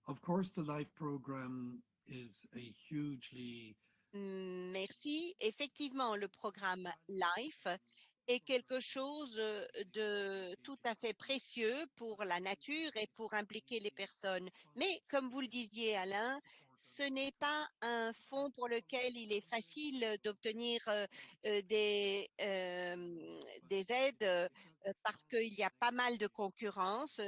Of course, the LIFE program is a hugely Merci. Effectivement, le programme LIFE est quelque chose de tout à fait précieux pour la nature et pour impliquer les personnes. Mais comme vous le disiez, Alain, ce n'est pas un fonds pour lequel il est facile d'obtenir des aides parce qu'il y a pas mal de concurrence,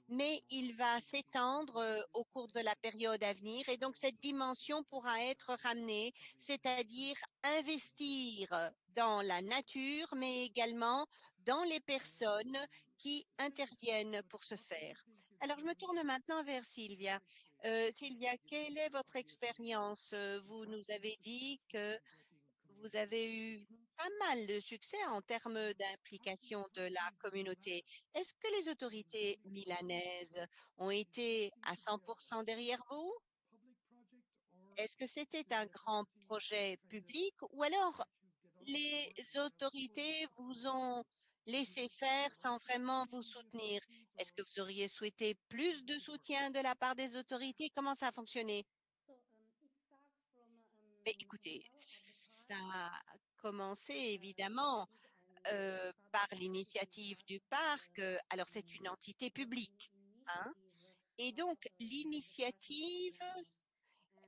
mais il va s'étendre au cours de la période à venir et donc cette dimension pourra être ramenée, c'est-à-dire investir dans la nature, mais également dans les personnes qui interviennent pour ce faire. Alors, je me tourne maintenant vers Sylvia. Sylvia, quelle est votre expérience? Vous nous avez dit que vous avez eu pas mal de succès en termes d'implication de la communauté. Est-ce que les autorités milanaises ont été à 100% derrière vous? Est-ce que c'était un grand projet public ou alors les autorités vous ont laissé faire sans vraiment vous soutenir? Est-ce que vous auriez souhaité plus de soutien de la part des autorités? Comment ça a fonctionné? Mais écoutez, ça a commencé évidemment par l'initiative du parc. Alors, c'est une entité publique, hein? Et donc, l'initiative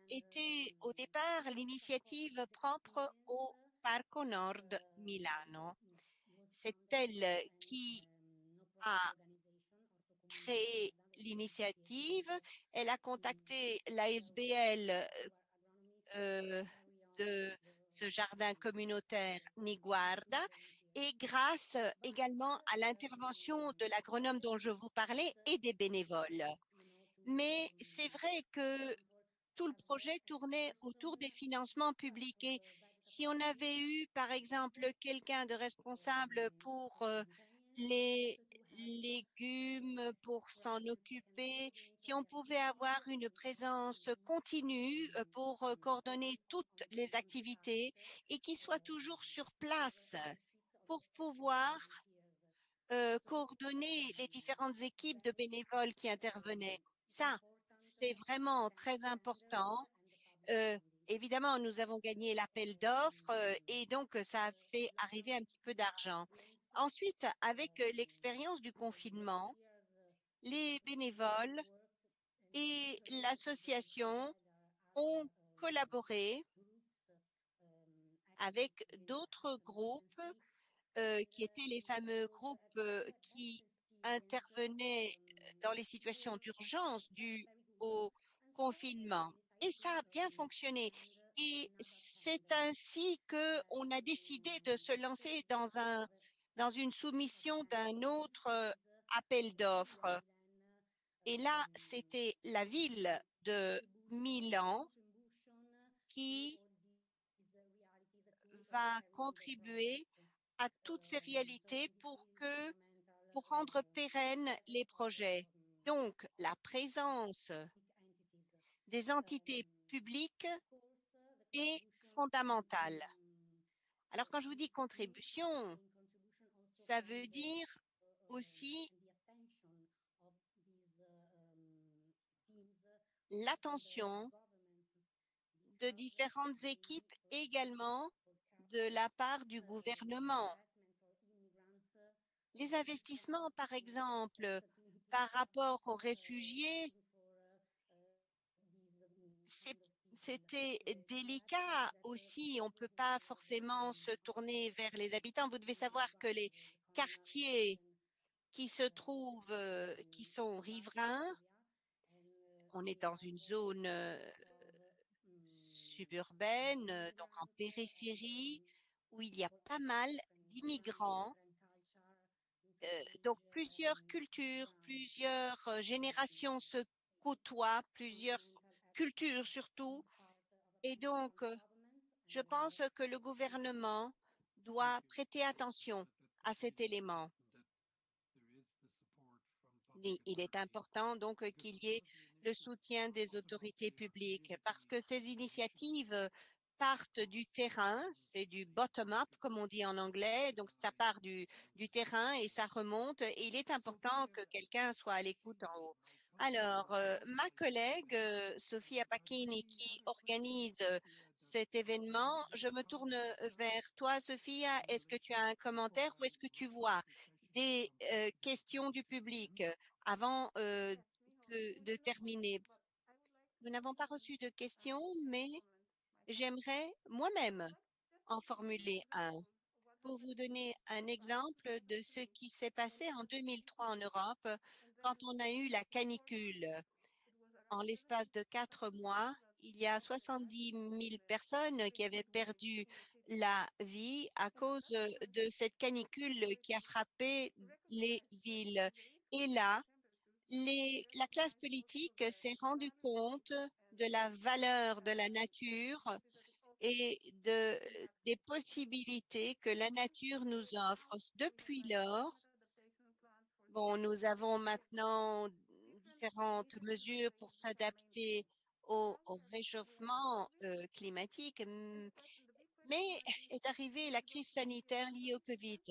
était au départ l'initiative propre au Parco Nord Milano. C'est elle qui a créé l'initiative. Elle a contacté l'ASBL de ce jardin communautaire Niguarda et grâce également à l'intervention de l'agronome dont je vous parlais et des bénévoles. Mais c'est vrai que tout le projet tournait autour des financements publics. Et si on avait eu, par exemple, quelqu'un de responsable pour les légumes, pour s'en occuper, si on pouvait avoir une présence continue pour coordonner toutes les activités et qui soit toujours sur place pour pouvoir coordonner les différentes équipes de bénévoles qui intervenaient. Ça, c'est vraiment très important. Euh, Évidemment, nous avons gagné l'appel d'offres et donc ça a fait arriver un petit peu d'argent. Ensuite, avec l'expérience du confinement, les bénévoles et l'association ont collaboré avec d'autres groupes qui étaient les fameux groupes qui intervenaient dans les situations d'urgence dues au confinement. Et ça a bien fonctionné. Et c'est ainsi qu'on a décidé de se lancer dans une soumission d'un autre appel d'offres. Et là, c'était la ville de Milan qui va contribuer à toutes ces réalités pour rendre pérennes les projets. Donc, la présence des entités publiques est fondamentale. Alors, quand je vous dis contribution, ça veut dire aussi l'attention de différentes équipes également de la part du gouvernement. Les investissements, par exemple, par rapport aux réfugiés, c'était délicat aussi. On ne peut pas forcément se tourner vers les habitants. Vous devez savoir que les quartiers qui se trouvent, qui sont riverains, on est dans une zone suburbaine, donc en périphérie, où il y a pas mal d'immigrants, donc plusieurs cultures, plusieurs générations se côtoient, plusieurs cultures surtout, et donc je pense que le gouvernement Thank doit you. prêter attention à It cet is élément. important that there is the support from public Il est authorities important donc because qu'il a y lot ait of the le initiatives soutien are des bottom-up. autorités They are publiques parce community que ces initiatives initiatives partent du terrain, c'est du bottom-up comme on dit en anglais, donc ça part du terrain et ça remonte et il est important que quelqu'un soit à l'écoute en haut. Alors, ma collègue Sophia Pacchini qui organise cet événement, je me tourne vers toi, Sophia. Est-ce que tu as un commentaire ou est-ce que tu vois des questions du public avant Yes, Miho, de thank you so much. terminer? But I would like Nous to n'avons pas reçu de questions, add a mais comment myself. j'aimerais I moi-même would like just en to give you an formuler un example of what pour vous happened in donner un 2018 exemple de ce qui s'est when passé it en was the 2003 en canicule. Europe, And quand then on a eu la for 4 months, canicule. it was En around l'espace de 4 70,000 mois, people that il y a lost their lives 70 because of 000 the personnes qui extreme avaient heat waves perdu in the city. la vie à And at cause that moment, de cette we canicule qui a already frappé les recognized that villes. raise Et of the là, temperatures, but we la classe recognized also politique the s'est rendu value of compte nature and de la valeur de la the nature difficulties that it offers et to impact. des possibilités que la And nature nous so offre. now we have Depuis like lors, climate adaptation plans for bon, cities, nous avons with maintenant different différentes initiatives in mesures place, pour which are s'adapter maintained. Now au we are in a réchauffement crisis, climatique, and the big question mais mark is est arrivée what la is going crise to be the sanitaire liée au outcome, Covid.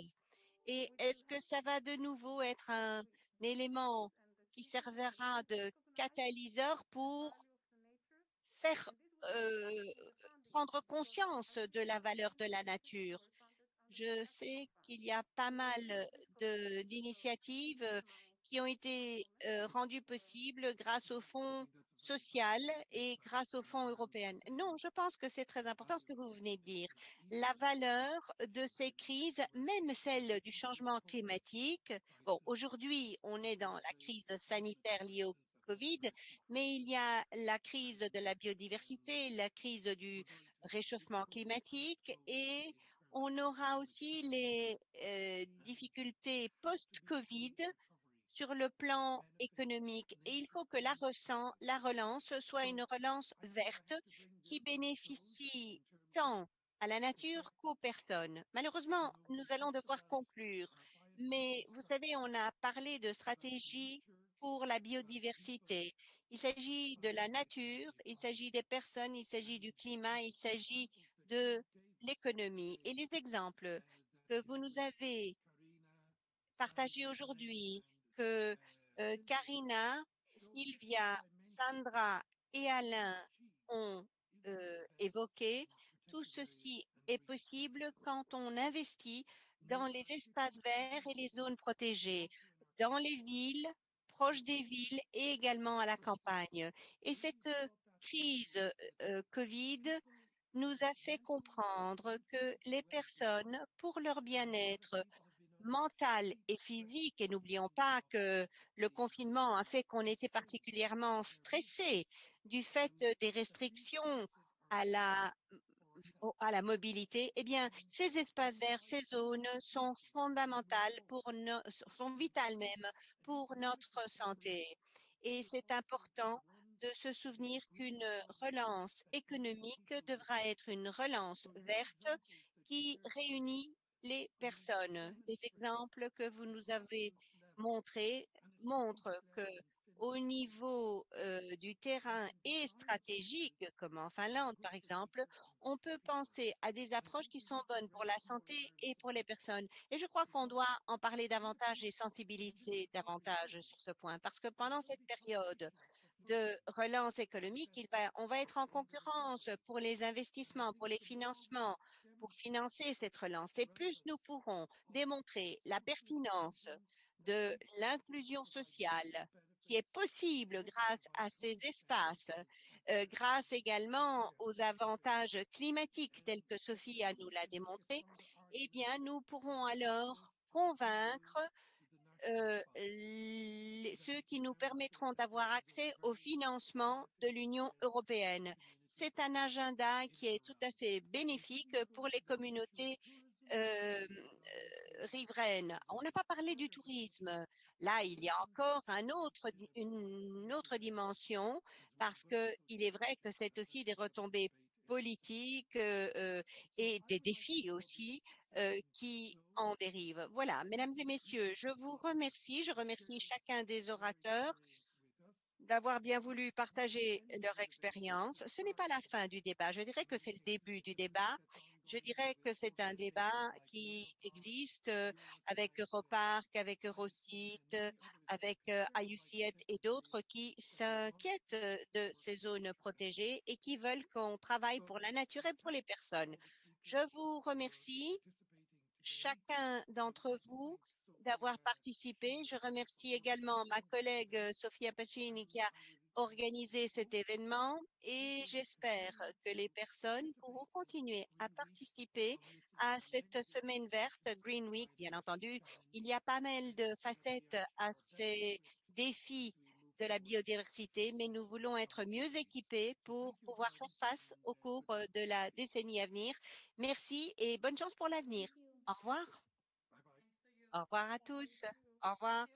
and Et which will est-ce que have ça va de nouveau être un élément and the qui citizens will servira de recognize catalyseur the pour value of the nature, faire and this will euh, reflect in the funding, prendre because conscience as you de know, la valeur de many la initiatives nature? were funded under the Je national sais fund. qu'il y a pas So mal this collaboration a d'initiatives huge amount qui ont of été financial rendues uh, possibles grâce au I fonds think that's a very social valuable et insight. grâce au And as fonds I always européen. say, Non, je pense que c'est très the important ce que value vous of venez de dire. nature, La even in valeur crisis, de is ces very much crises, même worth celle du looking to changement public climatique. Bon, crisis, aujourd'hui, on est as I dans would la say, crise public sanitaire liée au crisis against Covid, rescue mais il y crisis. a la crise de And la biodiversité, la crise du we're going to have réchauffement difficulties climatique post-COVID et in terms on of aura public aussi health, les and difficultés it has to be post-Covid through recovery sur le that plan benefits économique. Et il nature faut que and people. la relance soit une So relance I think I verte have to bring qui this to a close bénéficie in terms of tant à la the nature fact qu'aux that, personnes. you Malheureusement, know, nous we allons talked devoir about conclure. our Mais biodiversity vous savez, on strategy. a parlé de It's about stratégie nature, pour la it's about people, biodiversité. Il and s'agit de I la think it's nature, very il s'agit powerful. des personnes, il s'agit And du I climat, il think the s'agit examples that de you gave us l'économie. Et today, les exemples that que vous nous Henrik, avez Karina, partagés Sandra, Elaine, aujourd'hui, and que Sylvia Karina, show this Sylvia, dimension Sandra that et can be Alain achieved ont if we invest évoqué, in tout protected areas ceci and est green possible spaces. quand on investit dans There les are espaces verts et les cities zones protégées, also in our dans les country villes, that proches des need villes et également à la infrastructure. campagne. Et We cette brought that into crise us that Covid people nous have a fait mental comprendre and que les physical well-being, personnes, pour leur and a lot of bien-être, people have been under mentale deep et stress physique. Et n'oublions because pas of que le the confinement a fait qu'on était constraints particulièrement of their movement. stressé du fait des That these restrictions spaces are à vital for health. à la mobilité. Eh bien, And ces espaces that's verts, why ces zones sont moving fondamentales forward, sont and vitales I même think pour public notre recovery santé. Et should c'est also important run de se with souvenir green qu'une economy relance that brings économique people devra with it. être une relance So the verte examples that you qui shared today réunit les really personnes. Les demonstrate exemples que at vous a nous avez grassroots level, montrés and a montrent strategic que level in au niveau du terrain et stratégique, comme en Finlande par exemple, on peut penser à des approches qui sont bonnes pour la santé et pour les personnes. Et je crois qu'on doit en parler davantage et sensibiliser davantage sur ce point, parce que pendant cette période de relance économique, on va être en concurrence pour les investissements, pour les financements, pour financer cette relance. Et plus nous pourrons démontrer la pertinence de l'inclusion sociale qui est possible grâce à ces espaces, grâce également aux avantages climatiques tels que Sophia nous l'a démontré, eh bien, nous pourrons alors convaincre ceux qui nous permettront d'avoir accès au financement de l'Union européenne. C'est un agenda qui est tout à fait bénéfique pour les communautés riveraines. On n'a pas parlé du tourisme. Là, il y a encore une autre dimension parce qu'il est vrai que c'est aussi des retombées politiques et des défis aussi qui en dérivent. Voilà, mesdames et messieurs, je vous remercie. Je remercie chacun des orateurs d'avoir bien voulu partager leur expérience. Ce n'est pas la fin du débat. Je dirais que c'est le début du débat. Je dirais que c'est un débat qui existe avec Europark, avec Eurosite, avec IUCN et d'autres qui s'inquiètent de ces zones protégées et qui veulent qu'on travaille pour la nature et pour les personnes. Je vous remercie chacun d'entre vous d'avoir participé. Je remercie également ma collègue Sofia Pacini qui a organisé cet événement et j'espère que les personnes pourront continuer à participer à cette semaine verte, Green Week, bien entendu. Il y a pas mal de facettes à ces défis de la biodiversité, mais nous voulons être mieux équipés pour pouvoir faire face au cours de la décennie à venir. Merci et bonne chance pour l'avenir. Au revoir. Bye bye. Au revoir à tous. Au revoir.